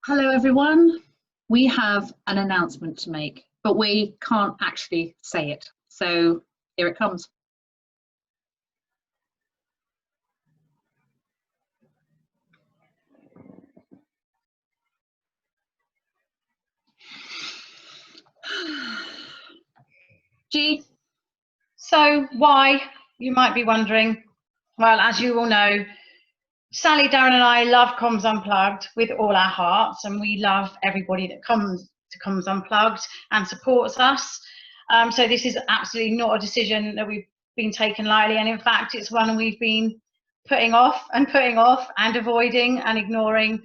Hello everyone. We have an announcement to make, but we can't actually say it. So here it comes. G. So why, you might be wondering? Well, as you all know, Sally, Darren and I love Comms Unplugged with all our hearts, and we love everybody that comes to Comms Unplugged and supports us. So this is absolutely not a decision that we've been taken lightly, and in fact it's one we've been putting off and avoiding and ignoring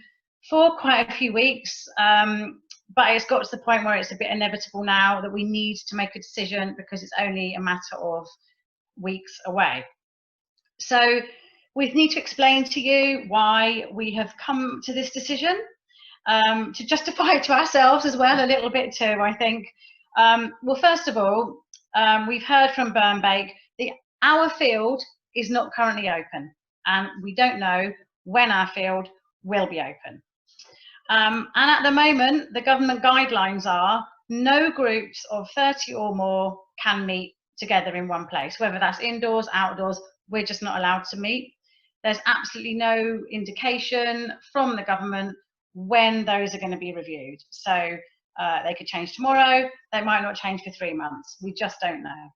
for quite a few weeks. But it's got to the point where it's a bit inevitable now that we need to make a decision because it's only a matter of weeks away. So we need to explain to you why we have come to this decision, to justify it to ourselves as well a little bit too, I think. Well, first of all, we've heard from Burnbake that our field is not currently open, and we don't know when our field will be open. And at the moment, the government guidelines are no groups of 30 or more can meet together in one place, whether that's indoors, outdoors. We're just not allowed to meet. There's absolutely no indication from the government when those are going to be reviewed. So they could change tomorrow, they might not change for 3 months. We just don't know.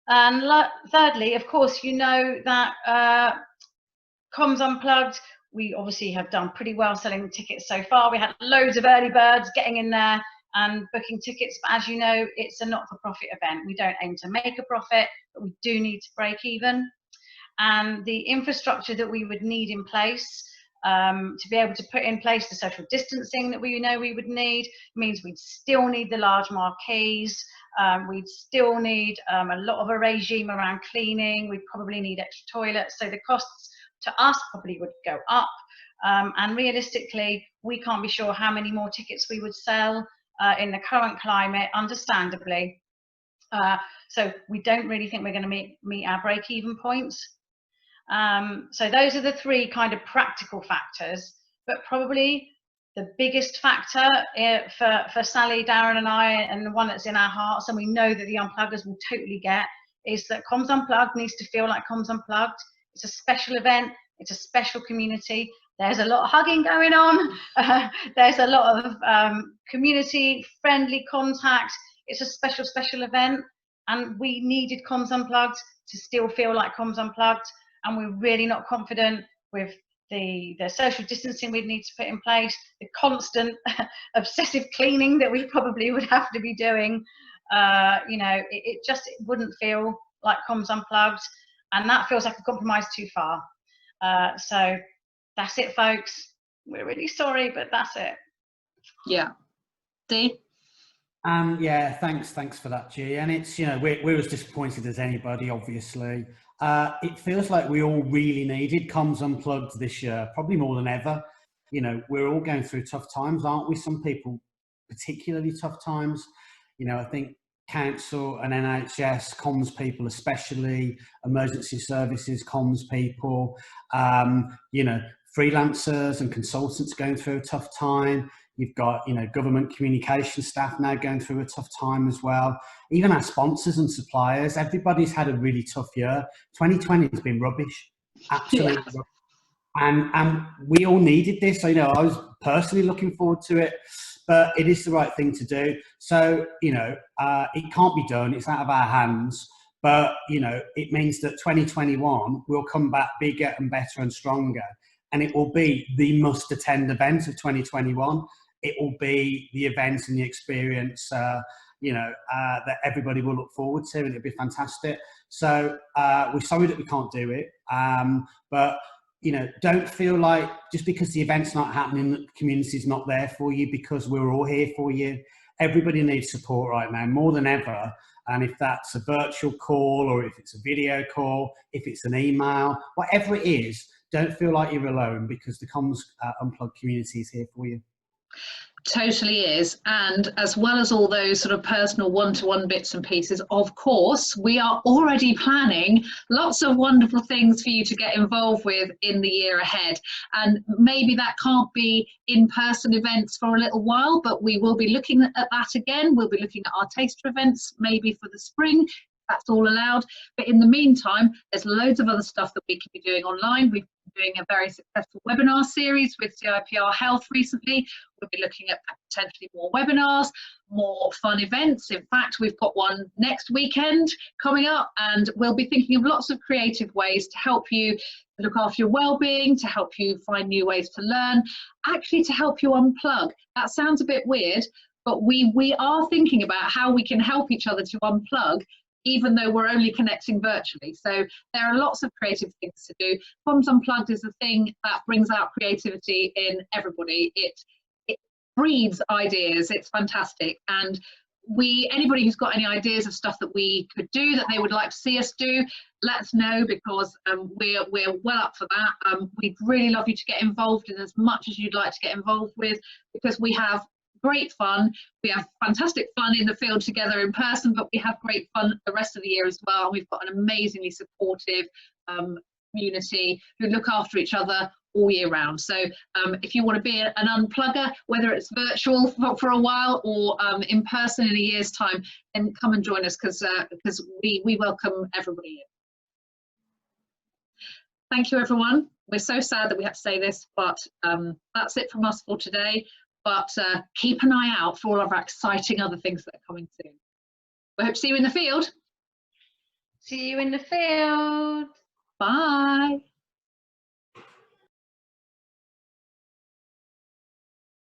And thirdly, of course, you know that Comms Unplugged, we obviously have done pretty well selling tickets so far. We had loads of early birds getting in there and booking tickets, but as you know, it's a not-for-profit event. We don't aim to make a profit, but we do need to break even. And the infrastructure that we would need in place to be able to put in place the social distancing that we know we would need means we'd still need the large marquees, we'd still need a lot of a regime around cleaning, we'd probably need extra toilets, so the costs to us probably would go up, and realistically we can't be sure how many more tickets we would sell in the current climate, understandably. So we don't really think we're going to meet our break-even points. So those are the three kind of practical factors, but probably the biggest factor for Sally, Darren and I, and the one that's in our hearts, and we know that the Unpluggers will totally get, is that Comms Unplugged needs to feel like Comms Unplugged. It's a special event, it's a special community, there's a lot of hugging going on, there's a lot of community friendly contact. It's a special event, and we needed Comms Unplugged to still feel like Comms Unplugged, and we're really not confident with the social distancing we'd need to put in place, the constant obsessive cleaning that we probably would have to be doing. You know, it just wouldn't feel like Comms Unplugged, and that feels like a compromise too far. So that's it, folks. We're really sorry, but that's it. Yeah. Dee? Yeah, thanks for that, G. And it's, you know, we're as disappointed as anybody, obviously. It feels like we all really needed Comms Unplugged this year, probably more than ever. You know, we're all going through tough times, aren't we? Some people particularly tough times. You know, I think council and NHS, comms people especially, emergency services, comms people, you know, freelancers and consultants going through a tough time. You've got, you know, government communication staff now going through a tough time as well. Even our sponsors and suppliers, everybody's had a really tough year. 2020 has been rubbish, absolutely rubbish. And we all needed this. So, you know, I was personally looking forward to it, but it is the right thing to do. So, you know, it can't be done. It's out of our hands. But, you know, it means that 2021 will come back bigger and better and stronger. And it will be the must-attend event of 2021. It will be the event and the experience, you know, that everybody will look forward to, and it'll be fantastic. So we're sorry that we can't do it, but, you know, don't feel like just because the event's not happening, that the community's not there for you, because we're all here for you. Everybody needs support right now, more than ever. And if that's a virtual call, or if it's a video call, if it's an email, whatever it is, don't feel like you're alone, because the Comms Unplugged community is here for you. Totally is. And as well as all those sort of personal one-to-one bits and pieces, of course, we are already planning lots of wonderful things for you to get involved with in the year ahead. And maybe that can't be in-person events for a little while, but we will be looking at that again. We'll be looking at our taster events maybe for the spring. That's all allowed. But in the meantime, there's loads of other stuff that we can be doing online. We've been doing a very successful webinar series with CIPR Health recently. We'll be looking at potentially more webinars, more fun events. In fact, we've got one next weekend coming up, and we'll be thinking of lots of creative ways to help you look after your well-being, to help you find new ways to learn, actually to help you unplug. That sounds a bit weird, but we are thinking about how we can help each other to unplug, even though we're only connecting virtually. So there are lots of creative things to do. Comms Unplugged is a thing that brings out creativity in everybody. It breeds ideas. It's fantastic. And anybody who's got any ideas of stuff that we could do, that they would like to see us do, let us know, because we're well up for that. We'd really love you to get involved in as much as you'd like to get involved with, because we have great fun. We have fantastic fun in the field together in person, but we have great fun the rest of the year as well. We've got an amazingly supportive community who look after each other all year round. So if you want to be an unplugger, whether it's virtual for a while or in person in a year's time, then come and join us, because we welcome everybody in. Thank you, everyone. We're so sad that we have to say this, but that's it from us for today. But keep an eye out for all of our exciting other things that are coming soon. We hope to see you in the field. See you in the field. Bye.